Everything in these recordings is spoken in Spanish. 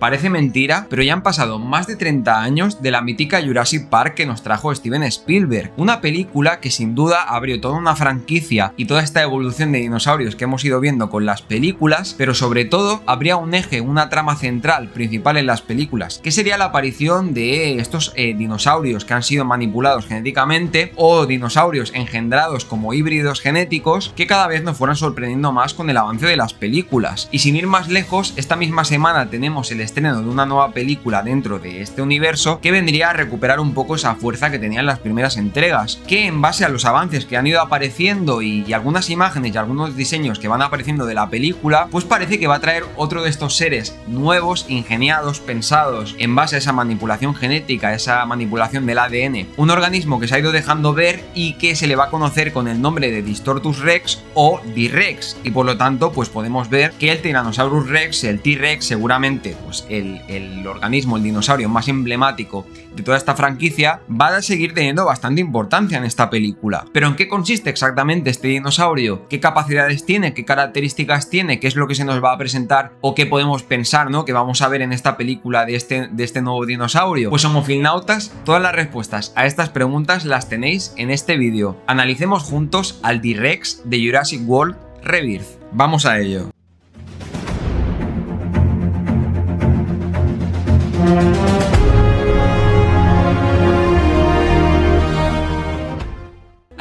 Parece mentira, pero ya han pasado más de 30 años de la mítica Jurassic Park que nos trajo Steven Spielberg, una película que sin duda abrió toda una franquicia y toda esta evolución de dinosaurios que hemos ido viendo con las películas, pero sobre todo habría un eje, una trama central principal en las películas, que sería la aparición de estos dinosaurios que han sido manipulados genéticamente o dinosaurios engendrados como híbridos genéticos que cada vez nos fueran sorprendiendo más con el avance de las películas. Y sin ir más lejos, esta misma semana tenemos el estreno de una nueva película dentro de este universo que vendría a recuperar un poco esa fuerza que tenían las primeras entregas, que en base a los avances que han ido apareciendo y algunas imágenes y algunos diseños que van apareciendo de la película, pues parece que va a traer otro de estos seres nuevos, ingeniados, pensados en base a esa manipulación genética, esa manipulación del ADN, un organismo que se ha ido dejando ver y que se le va a conocer con el nombre de Distortus Rex o D-Rex, y por lo tanto pues podemos ver que el Tyrannosaurus Rex, el T-Rex, seguramente pues el organismo, el dinosaurio más emblemático de toda esta franquicia, va a seguir teniendo bastante importancia en esta película. Pero ¿en qué consiste exactamente este dinosaurio? ¿Qué capacidades tiene? ¿Qué características tiene? ¿Qué es lo que se nos va a presentar o qué podemos pensar, ¿no?, que vamos a ver en esta película de este nuevo dinosaurio? Pues homofilnautas, todas las respuestas a estas preguntas las tenéis en este vídeo. Analicemos juntos al T-Rex de Jurassic World Rebirth. Vamos a ello.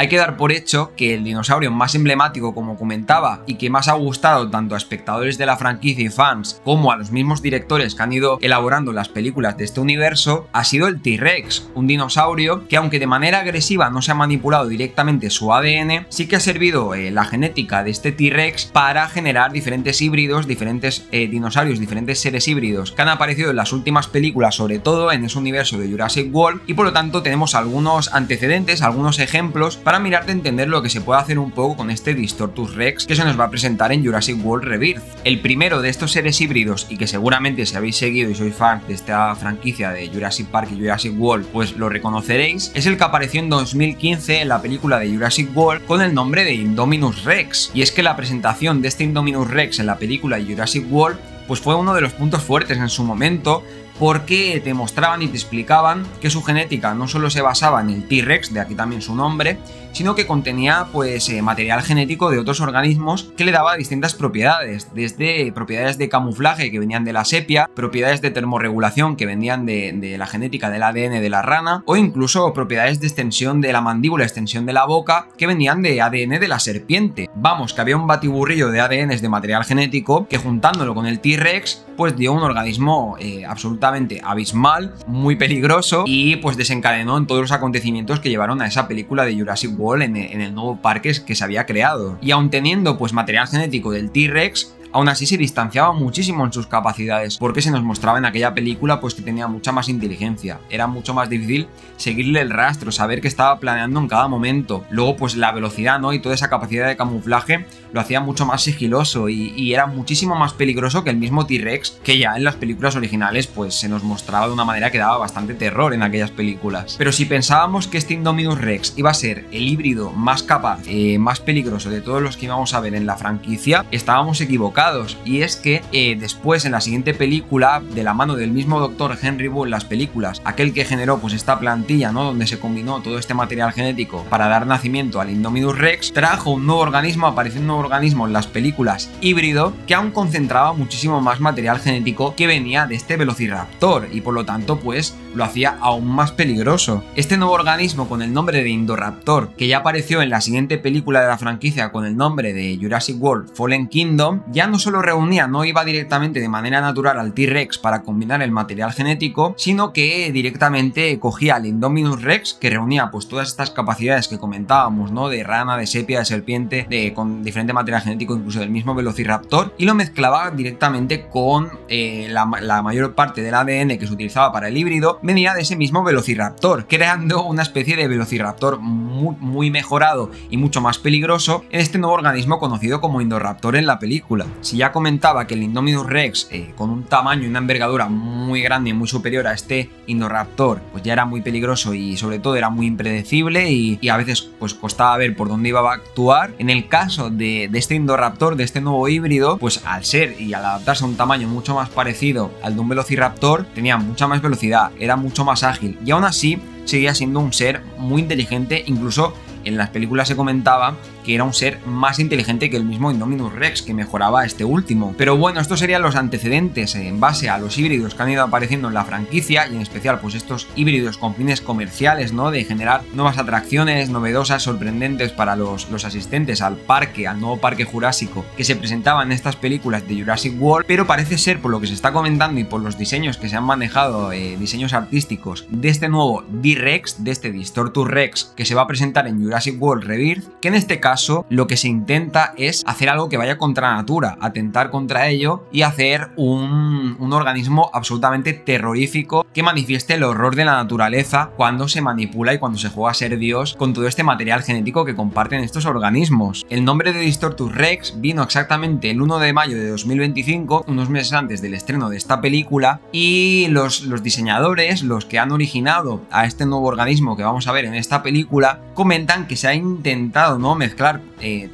Hay que dar por hecho que el dinosaurio más emblemático, como comentaba, y que más ha gustado tanto a espectadores de la franquicia y fans como a los mismos directores que han ido elaborando las películas de este universo, ha sido el T-Rex, un dinosaurio que, aunque de manera agresiva no se ha manipulado directamente su ADN, sí que ha servido la genética de este T-Rex para generar diferentes híbridos, diferentes dinosaurios, diferentes seres híbridos que han aparecido en las últimas películas, sobre todo en ese universo de Jurassic World, y por lo tanto tenemos algunos antecedentes, algunos ejemplos para mirar de entender lo que se puede hacer un poco con este Distortus Rex que se nos va a presentar en Jurassic World Rebirth. El primero de estos seres híbridos, y que seguramente si habéis seguido y sois fans de esta franquicia de Jurassic Park y Jurassic World, pues lo reconoceréis, es el que apareció en 2015 en la película de Jurassic World con el nombre de Indominus Rex. Y es que la presentación de este Indominus Rex en la película de Jurassic World pues fue uno de los puntos fuertes en su momento, porque te mostraban y te explicaban que su genética no solo se basaba en el T-Rex, de aquí también su nombre, sino que contenía pues material genético de otros organismos que le daba distintas propiedades, desde propiedades de camuflaje que venían de la sepia, propiedades de termorregulación que venían de la genética del ADN de la rana, o incluso propiedades de extensión de la mandíbula, extensión de la boca, que venían de ADN de la serpiente. Vamos, que había un batiburrillo de ADNs de material genético que, juntándolo con el T-Rex, pues dio un organismo absolutamente abismal, muy peligroso, y pues desencadenó en todos los acontecimientos que llevaron a esa película de Jurassic World en el nuevo parque que se había creado. Y aun teniendo pues material genético del T-Rex, aún así se distanciaba muchísimo en sus capacidades, porque se nos mostraba en aquella película pues que tenía mucha más inteligencia, era mucho más difícil seguirle el rastro, saber qué estaba planeando en cada momento. Luego pues la velocidad, ¿no?, y toda esa capacidad de camuflaje lo hacía mucho más sigiloso y era muchísimo más peligroso que el mismo T-Rex, que ya en las películas originales pues se nos mostraba de una manera que daba bastante terror en aquellas películas. Pero si pensábamos que este Indominus Rex iba a ser el híbrido más capaz, más peligroso de todos los que íbamos a ver en la franquicia, estábamos equivocados. Y es que después, en la siguiente película, de la mano del mismo Dr. Henry Bull, las películas, aquel que generó pues esta plantilla, ¿no?, donde se combinó todo este material genético para dar nacimiento al Indominus Rex, trajo un nuevo organismo, apareció un nuevo organismo en las películas híbrido, que aún concentraba muchísimo más material genético que venía de este Velociraptor, y por lo tanto pues lo hacía aún más peligroso. Este nuevo organismo, con el nombre de Indoraptor, que ya apareció en la siguiente película de la franquicia con el nombre de Jurassic World Fallen Kingdom, ya no solo reunía, no iba directamente de manera natural al T-Rex para combinar el material genético, sino que directamente cogía al Indominus Rex, que reunía pues todas estas capacidades que comentábamos, ¿no?, de rana, de sepia, de serpiente, con diferente material genético, incluso del mismo Velociraptor, y lo mezclaba directamente con la mayor parte del ADN que se utilizaba para el híbrido, venía de ese mismo Velociraptor, creando una especie de Velociraptor muy mejorado y mucho más peligroso en este nuevo organismo conocido como Indoraptor en la película. Si ya comentaba que el Indominus Rex, con un tamaño y una envergadura muy grande y muy superior a este Indoraptor, pues ya era muy peligroso y sobre todo era muy impredecible y a veces pues costaba ver por dónde iba a actuar. En el caso de este Indoraptor, de este nuevo híbrido, pues al ser y al adaptarse a un tamaño mucho más parecido al de un Velociraptor, tenía mucha más velocidad, era mucho más ágil y aún así seguía siendo un ser muy inteligente. Incluso en las películas se comentaba que era un ser más inteligente que el mismo Indominus Rex, que mejoraba a este último. Pero bueno, estos serían los antecedentes en base a los híbridos que han ido apareciendo en la franquicia, y en especial pues estos híbridos con fines comerciales, ¿no? De generar nuevas atracciones novedosas, sorprendentes para los asistentes al parque, al nuevo parque jurásico que se presentaba en estas películas de Jurassic World. Pero parece ser, por lo que se está comentando y por los diseños que se han manejado, diseños artísticos de este nuevo D-Rex, de este Distortus Rex que se va a presentar en Jurassic World Rebirth, que en este caso lo que se intenta es hacer algo que vaya contra la natura, atentar contra ello y hacer un organismo absolutamente terrorífico que manifieste el horror de la naturaleza cuando se manipula y cuando se juega a ser Dios con todo este material genético que comparten estos organismos. El nombre de Distortus Rex vino exactamente el 1 de mayo de 2025, unos meses antes del estreno de esta película, y los diseñadores, los que han originado a este nuevo organismo que vamos a ver en esta película, comentan que se ha intentado, ¿no?, mezclar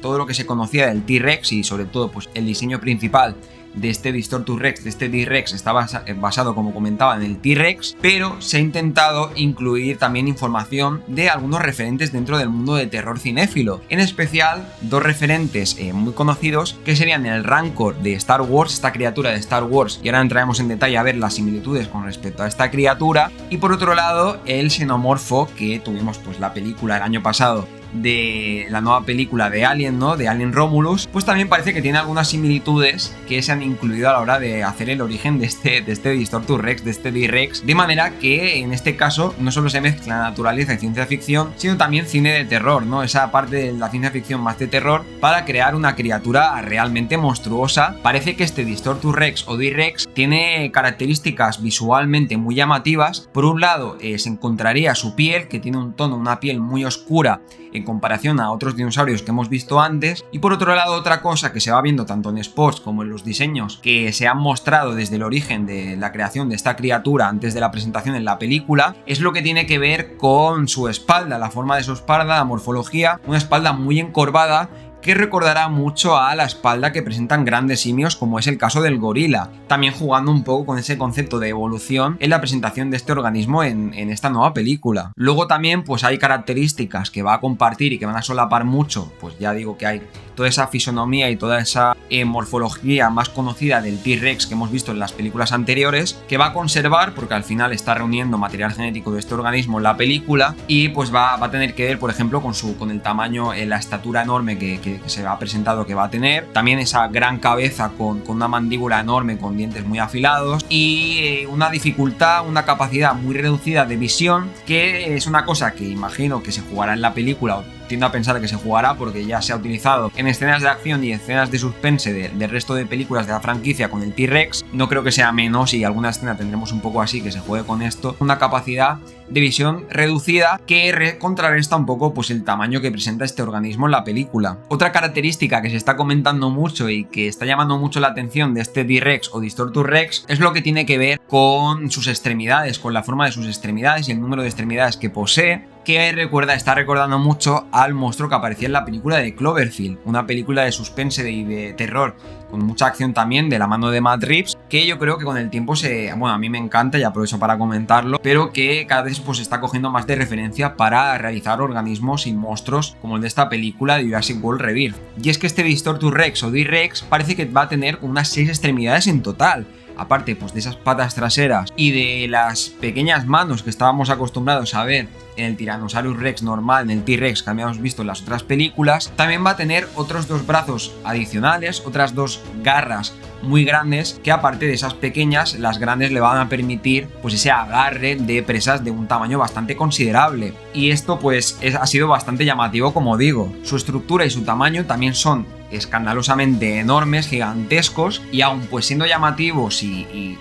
todo lo que se conocía del T-Rex y sobre todo pues el diseño principal de este Distortus Rex, de este D-Rex, está basado, como comentaba, en el T-Rex, pero se ha intentado incluir también información de algunos referentes dentro del mundo de terror cinéfilo, en especial dos referentes muy conocidos, que serían el Rancor de Star Wars, esta criatura de Star Wars, y ahora entraremos en detalle a ver las similitudes con respecto a esta criatura, y por otro lado el Xenomorfo, que tuvimos pues la película el año pasado de la nueva película de Alien, ¿no?, de Alien Romulus, pues también parece que tiene algunas similitudes que se han incluido a la hora de hacer el origen de este Distortus Rex, de este D-Rex, de manera que en este caso no solo se mezcla naturaleza y ciencia ficción, sino también cine de terror, ¿no?, esa parte de la ciencia ficción más de terror, para crear una criatura realmente monstruosa. Parece que este Distortus Rex o D-Rex tiene características visualmente muy llamativas. Por un lado, se encontraría su piel, que tiene un tono, una piel muy oscura en comparación a otros dinosaurios que hemos visto antes, y por otro lado otra cosa que se va viendo tanto en spots como en los diseños que se han mostrado desde el origen de la creación de esta criatura antes de la presentación en la película, es lo que tiene que ver con su espalda, la forma de su espalda, la morfología, una espalda muy encorvada que recordará mucho a la espalda que presentan grandes simios, como es el caso del gorila, también jugando un poco con ese concepto de evolución en la presentación de este organismo en esta nueva película. Luego también pues hay características que va a compartir y que van a solapar mucho, pues ya digo que hay toda esa fisonomía y toda esa morfología más conocida del T-Rex que hemos visto en las películas anteriores, que va a conservar porque al final está reuniendo material genético de este organismo en la película, y pues va a tener que ver, por ejemplo, con el tamaño, la estatura enorme que se ha presentado que va a tener, también esa gran cabeza con una mandíbula enorme con dientes muy afilados y una dificultad, una capacidad muy reducida de visión, que es una cosa que imagino que se jugará en la película, o tiendo a pensar que se jugará porque ya se ha utilizado en escenas de acción y escenas de suspense del resto de películas de la franquicia con el T-Rex. No creo que sea menos, y alguna escena tendremos un poco así que se juegue con esto, una capacidad de visión reducida que contrarresta un poco pues el tamaño que presenta este organismo en la película. Otra característica que se está comentando mucho y que está llamando mucho la atención de este D-Rex o Distortus Rex es lo que tiene que ver con sus extremidades, con la forma de sus extremidades y el número de extremidades que posee, que está recordando mucho al monstruo que aparecía en la película de Cloverfield, una película de suspense y de terror con mucha acción también de la mano de Matt Reeves, que yo creo que con el tiempo a mí me encanta y aprovecho para comentarlo, pero que cada vez pues está cogiendo más de referencia para realizar organismos y monstruos como el de esta película de Jurassic World Rebirth. Y es que este Distortus Rex o D-Rex parece que va a tener unas 6 extremidades en total, aparte pues de esas patas traseras y de las pequeñas manos que estábamos acostumbrados a ver en el Tyrannosaurus Rex normal, en el T-Rex que habíamos visto en las otras películas. También va a tener otros 2 brazos adicionales, otras 2 garras muy grandes, que aparte de esas pequeñas, las grandes le van a permitir pues ese agarre de presas de un tamaño bastante considerable. Y esto pues ha sido bastante llamativo, como digo. Su estructura y su tamaño también son escandalosamente enormes, gigantescos, y aun pues siendo llamativos y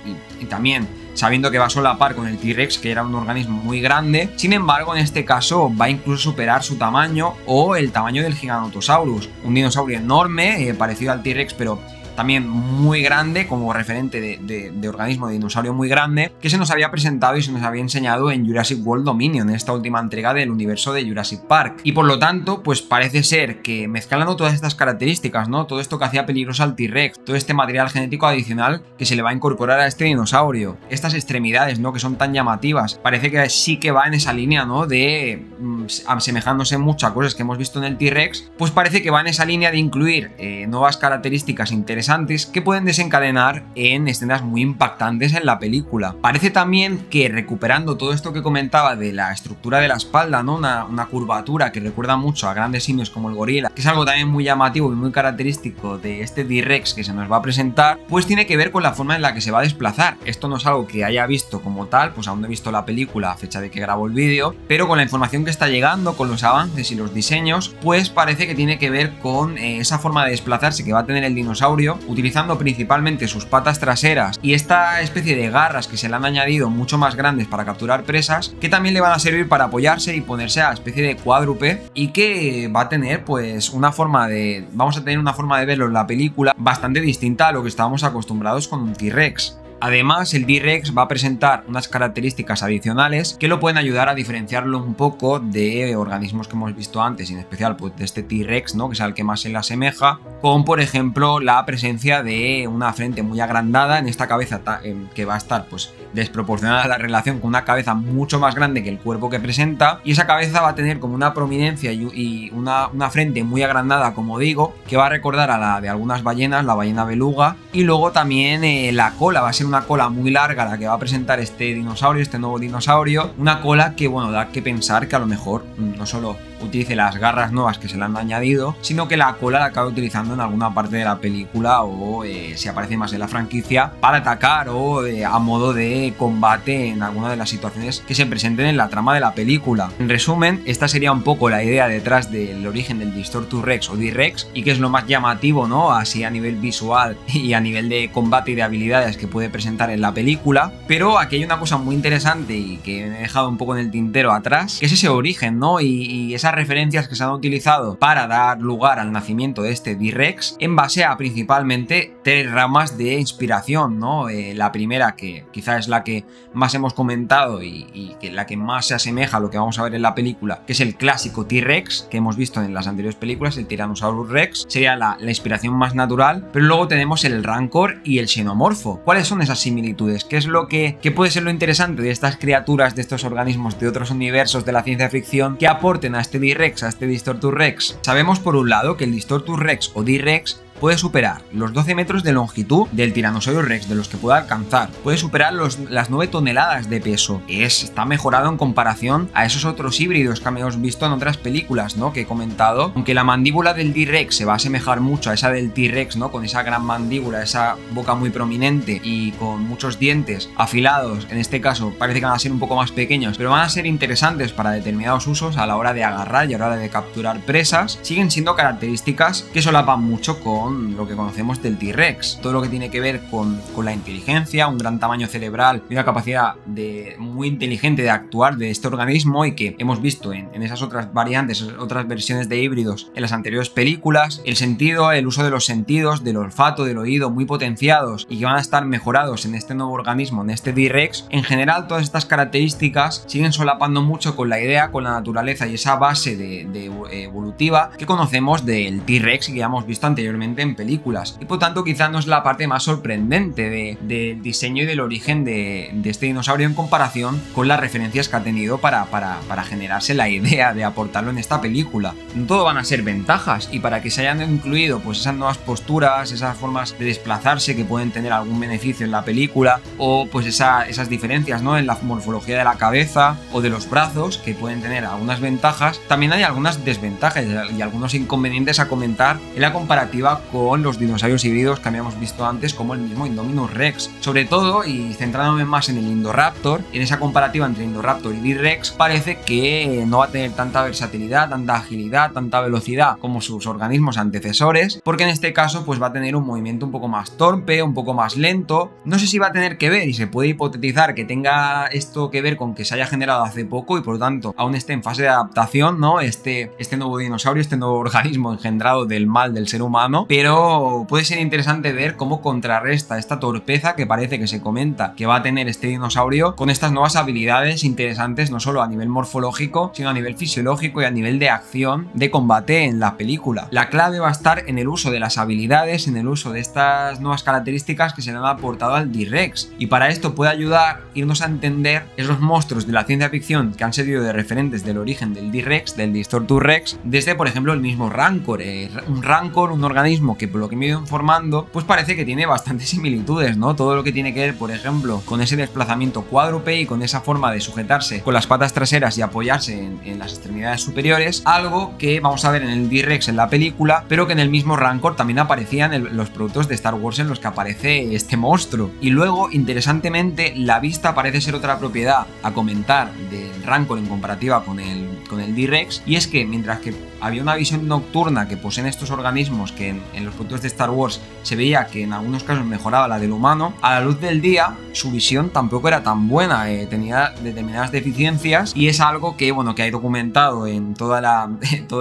también sabiendo que va a solapar con el T-Rex, que era un organismo muy grande, sin embargo en este caso va a incluso superar su tamaño o el tamaño del Giganotosaurus, un dinosaurio enorme, parecido al T-Rex pero también muy grande, como referente de organismo de dinosaurio muy grande, que se nos había presentado y se nos había enseñado en Jurassic World Dominion, en esta última entrega del universo de Jurassic Park. Y por lo tanto, pues parece ser que mezclando todas estas características, ¿no? Todo esto que hacía peligroso al T-Rex, todo este material genético adicional que se le va a incorporar a este dinosaurio, estas extremidades, ¿no? Que son tan llamativas, parece que sí que va en esa línea, ¿no? De asemejándose mucho a cosas que hemos visto en el T-Rex, pues parece que va en esa línea de incluir nuevas características interesantes que pueden desencadenar en escenas muy impactantes en la película. Parece también que recuperando todo esto que comentaba de la estructura de la espalda, ¿no? Una curvatura que recuerda mucho a grandes simios como el gorila, que es algo también muy llamativo y muy característico de este T-Rex que se nos va a presentar, pues tiene que ver con la forma en la que se va a desplazar. Esto no es algo que haya visto como tal, pues aún no he visto la película a fecha de que grabo el vídeo, pero con la información que está llegando, con los avances y los diseños, pues parece que tiene que ver con esa forma de desplazarse que va a tener el dinosaurio, utilizando principalmente sus patas traseras y esta especie de garras que se le han añadido mucho más grandes para capturar presas, que también le van a servir para apoyarse y ponerse a especie de cuádrupe, y que va a tener pues vamos a tener una forma de verlo en la película bastante distinta a lo que estábamos acostumbrados con un T-Rex. Además, el T-Rex va a presentar unas características adicionales que lo pueden ayudar a diferenciarlo un poco de organismos que hemos visto antes, y en especial pues, de este T-Rex, ¿no? Que es al que más se le asemeja, con por ejemplo la presencia de una frente muy agrandada en esta cabeza que va a estar pues desproporcionada a la relación con una cabeza mucho más grande que el cuerpo que presenta, y esa cabeza va a tener como una prominencia y una frente muy agrandada, como digo, que va a recordar a la de algunas ballenas, la ballena beluga, y luego también la cola va a ser una cola muy larga la que va a presentar este nuevo dinosaurio, una cola que bueno, da que pensar que a lo mejor no solo utilice las garras nuevas que se le han añadido, sino que la cola la acabe utilizando en alguna parte de la película o si aparece más en la franquicia para atacar o a modo de combate en alguna de las situaciones que se presenten en la trama de la película. En resumen, esta sería un poco la idea detrás del origen del Distortus Rex o D-Rex, y que es lo más llamativo, ¿no? Así a nivel visual y a nivel de combate y de habilidades que puede presentar en la película. Pero aquí hay una cosa muy interesante y que me he dejado un poco en el tintero atrás, que es ese origen, ¿no? Y esas referencias que se han utilizado para dar lugar al nacimiento de este D-Rex en base a principalmente 3 ramas de inspiración, ¿no? La primera, que quizá es la que más hemos comentado y que la que más se asemeja a lo que vamos a ver en la película, que es el clásico T-Rex que hemos visto en las anteriores películas, el Tyrannosaurus Rex, sería la inspiración más natural. Pero luego tenemos el Rancor y el Xenomorfo. ¿Cuáles son esas similitudes? ¿Qué es lo que puede ser lo interesante de estas criaturas, de estos organismos de otros universos de la ciencia ficción que aporten a este D-Rex, a este Distortus Rex? Sabemos por un lado que el Distortus Rex o D-Rex puede superar los 12 metros de longitud del Tyrannosaurus Rex, de los que puede alcanzar. Puede superar las 9 toneladas de peso. Está mejorado en comparación a esos otros híbridos que hemos visto en otras películas, ¿no? Que he comentado. Aunque la mandíbula del D-Rex se va a asemejar mucho a esa del T-Rex, ¿no? Con esa gran mandíbula, esa boca muy prominente y con muchos dientes afilados. En este caso parece que van a ser un poco más pequeños, pero van a ser interesantes para determinados usos a la hora de agarrar y a la hora de capturar presas. Siguen siendo características que solapan mucho con lo que conocemos del T-Rex. Todo lo que tiene que ver con la inteligencia, un gran tamaño cerebral y una capacidad muy inteligente de actuar de este organismo, y que hemos visto en esas otras variantes, otras versiones de híbridos en las anteriores películas. El sentido, el uso de los sentidos, del olfato, del oído, muy potenciados y que van a estar mejorados en este nuevo organismo, en este T-Rex. En general, todas estas características siguen solapando mucho con la idea, con la naturaleza y esa base evolutiva que conocemos del T-Rex y que ya hemos visto anteriormente en películas, y por tanto quizá no es la parte más sorprendente del diseño y del origen de este dinosaurio en comparación con las referencias que ha tenido para generarse la idea de aportarlo en esta película. No todo van a ser ventajas, y para que se hayan incluido pues esas nuevas posturas, esas formas de desplazarse que pueden tener algún beneficio en la película, o pues esas diferencias, ¿no? En la morfología de la cabeza o de los brazos, que pueden tener algunas ventajas, también hay algunas desventajas y algunos inconvenientes a comentar en la comparativa con los dinosaurios híbridos que habíamos visto antes, como el mismo Indominus Rex. Sobre todo, y centrándome más en el Indoraptor, en esa comparativa entre Indoraptor y D-Rex, parece que no va a tener tanta versatilidad, tanta agilidad, tanta velocidad como sus organismos antecesores, porque en este caso pues va a tener un movimiento un poco más torpe, un poco más lento. No sé si va a tener que ver, y se puede hipotetizar que tenga esto que ver con que se haya generado hace poco y por lo tanto aún esté en fase de adaptación, ¿no? Este nuevo dinosaurio, este nuevo organismo engendrado del mal del ser humano. pero puede ser interesante ver cómo contrarresta esta torpeza que parece que se comenta que va a tener este dinosaurio con estas nuevas habilidades interesantes, no solo a nivel morfológico, sino a nivel fisiológico y a nivel de acción de combate en la película. La clave va a estar en el uso de las habilidades, en el uso de estas nuevas características que se le han aportado al T-Rex, y para esto puede ayudar irnos a entender esos monstruos de la ciencia ficción que han servido de referentes del origen del T-Rex, del Distortus Rex, desde por ejemplo el mismo Rancor. Un Rancor, un organismo que por lo que me he ido informando, pues parece que tiene bastantes similitudes, ¿no? Todo lo que tiene que ver, por ejemplo, con ese desplazamiento cuádrupe y con esa forma de sujetarse con las patas traseras y apoyarse en las extremidades superiores, algo que vamos a ver en el T-Rex en la película, pero que en el mismo Rancor también aparecían en los productos de Star Wars en los que aparece este monstruo. Y luego, interesantemente, la vista parece ser otra propiedad a comentar del Rancor en comparativa con el T-Rex, y es que mientras que había una visión nocturna que poseen estos organismos que en los productos de Star Wars se veía que en algunos casos mejoraba la del humano, a la luz del día su visión tampoco era tan buena, tenía determinadas deficiencias, y es algo que, bueno, que hay documentado en todo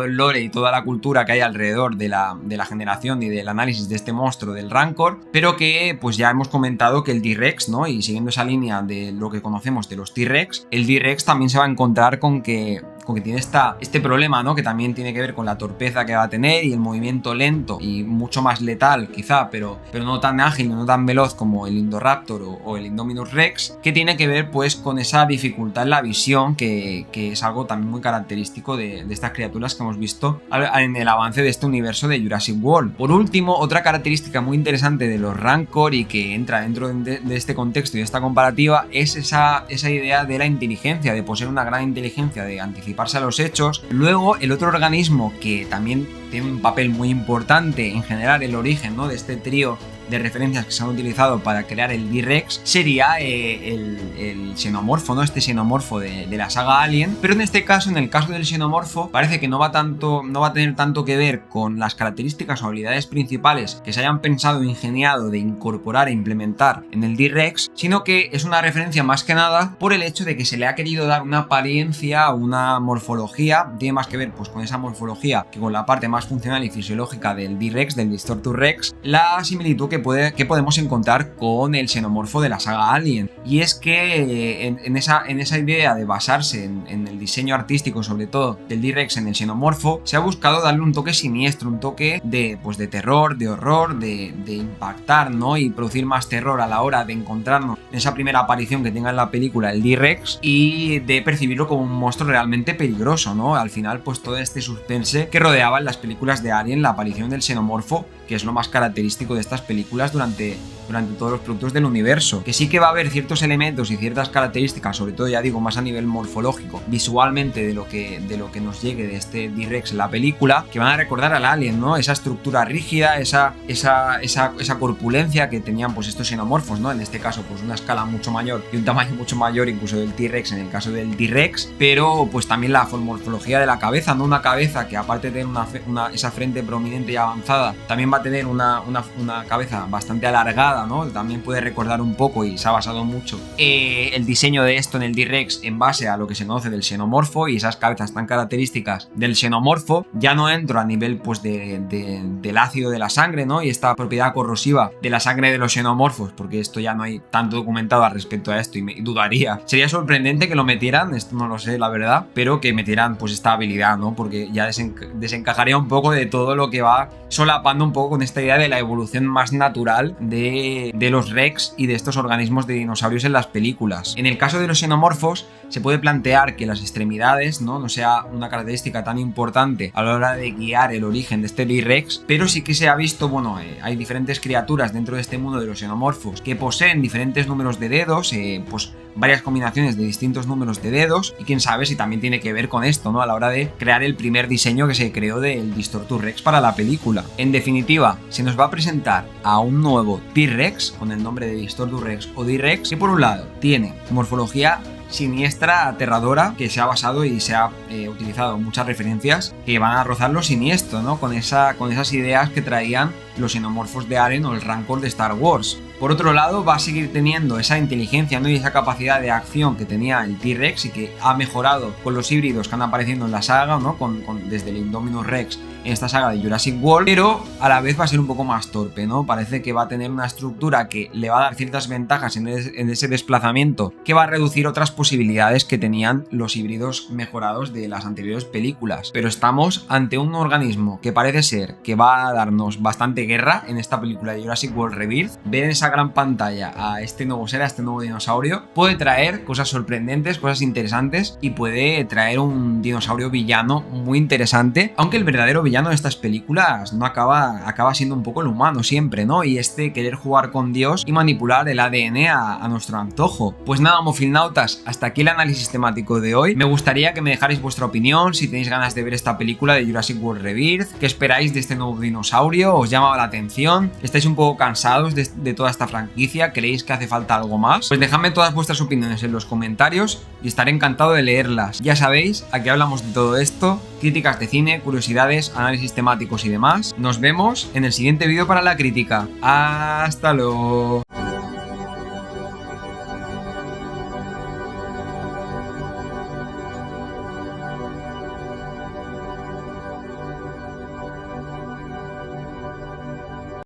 el lore y toda la cultura que hay alrededor de la generación y del análisis de este monstruo del Rancor, pero que pues ya hemos comentado que el T-Rex, ¿no? Y siguiendo esa línea de lo que conocemos de los T-Rex, el T-Rex también se va a encontrar con que tiene este problema, ¿no? Que también tiene que ver con la torpeza que va a tener y el movimiento lento y mucho más letal quizá, pero no tan ágil, no tan veloz como el Indoraptor o el Indominus Rex, que tiene que ver pues con esa dificultad en la visión que es algo también muy característico de estas criaturas que hemos visto en el avance de este universo de Jurassic World. Por último, otra característica muy interesante de los Rancor y que entra dentro de este contexto y de esta comparativa es esa idea de la inteligencia, de poseer una gran inteligencia, de anticiparse a los hechos. Luego, el otro organismo que también tiene un papel muy importante en generar el origen, ¿no?, de este trío de referencias que se han utilizado para crear el T-Rex sería el xenomorfo, ¿no? Este xenomorfo de la saga Alien, pero en este caso, en el caso del xenomorfo, parece que no va a tener tanto que ver con las características o habilidades principales que se hayan pensado e ingeniado de incorporar e implementar en el T-Rex, sino que es una referencia más que nada por el hecho de que se le ha querido dar una apariencia, una morfología, tiene más que ver pues con esa morfología que con la parte más funcional y fisiológica del T-Rex, del Distortus Rex, la similitud que podemos encontrar con el xenomorfo de la saga Alien. Y es que en esa idea de basarse en el diseño artístico, sobre todo del T-Rex en el xenomorfo, se ha buscado darle un toque siniestro, un toque de terror, de horror, de impactar, ¿no? Y producir más terror a la hora de encontrarnos en esa primera aparición que tenga en la película el T-Rex, y de percibirlo como un monstruo realmente peligroso, ¿no? Al final, pues todo este suspense que rodeaba en las películas de Alien la aparición del xenomorfo, que es lo más característico de estas películas durante todos los productos del universo. Que sí que va a haber ciertos elementos y ciertas características, sobre todo ya digo más a nivel morfológico, visualmente de lo que nos llegue de este T-Rex en la película, que van a recordar al Alien, ¿no? Esa estructura rígida, esa corpulencia que tenían pues estos xenomorfos, ¿no? En este caso pues una escala mucho mayor y un tamaño mucho mayor incluso del T-Rex en el caso del T-Rex, pero pues también la morfología de la cabeza, ¿no? Una cabeza que aparte de tener esa frente prominente y avanzada, también va a tener una cabeza bastante alargada, ¿no? También puede recordar un poco, y se ha basado mucho el diseño de esto en el T-Rex en base a lo que se conoce del xenomorfo y esas cabezas tan características del xenomorfo. Ya no entro a nivel pues del ácido de la sangre, ¿no? Y esta propiedad corrosiva de la sangre de los xenomorfos, porque esto ya no hay tanto documentado al respecto a esto y me dudaría. Sería sorprendente que lo metieran, esto no lo sé la verdad, pero que metieran pues esta habilidad, ¿no? Porque ya desencajaría un poco de todo lo que va solapando un poco con esta idea de la evolución más natural de los Rex y de estos organismos de dinosaurios en las películas. En el caso de los xenomorfos se puede plantear que las extremidades no sea una característica tan importante a la hora de guiar el origen de este T-Rex, pero sí que se ha visto, bueno, hay diferentes criaturas dentro de este mundo de los xenomorfos que poseen diferentes números de dedos, pues varias combinaciones de distintos números de dedos, y quién sabe si también tiene que ver con esto, ¿no? A la hora de crear el primer diseño que se creó del Distortus Rex para la película. En definitiva, se nos va a presentar a un nuevo T-Rex con el nombre de Distortus Rex o D-Rex, que por un lado tiene morfología siniestra, aterradora, que se ha basado y se ha utilizado muchas referencias que van a rozar lo siniestro, ¿no? Con esas ideas que traían los xenomorfos de Alien o el Rancor de Star Wars. Por otro lado, va a seguir teniendo esa inteligencia, ¿no? Y esa capacidad de acción que tenía el T-Rex y que ha mejorado con los híbridos que han apareciendo en la saga, ¿no? Desde el Indominus Rex en esta saga de Jurassic World, pero a la vez va a ser un poco más torpe, ¿no? Parece que va a tener una estructura que le va a dar ciertas ventajas en ese desplazamiento, que va a reducir otras posibilidades que tenían los híbridos mejorados de las anteriores películas. Pero estamos ante un organismo que parece ser que va a darnos bastante guerra en esta película de Jurassic World Rebirth. Ver en esa gran pantalla a este nuevo ser, a este nuevo dinosaurio, puede traer cosas sorprendentes, cosas interesantes, y puede traer un dinosaurio villano muy interesante, aunque el verdadero villano de estas películas no acaba siendo un poco el humano siempre, ¿no? Y querer jugar con Dios y manipular el ADN a nuestro antojo. Pues nada, Mofilnautas, hasta aquí el análisis temático de hoy. Me gustaría que me dejarais vuestra opinión, si tenéis ganas de ver esta película de Jurassic World Rebirth, qué esperáis de este nuevo dinosaurio, os llamaba la atención, estáis un poco cansados de toda esta franquicia, creéis que hace falta algo más. Pues dejadme todas vuestras opiniones en los comentarios y estaré encantado de leerlas. Ya sabéis, aquí hablamos de todo esto, críticas de cine, curiosidades, análisis temáticos y demás. Nos vemos en el siguiente vídeo para la crítica. ¡Hasta luego!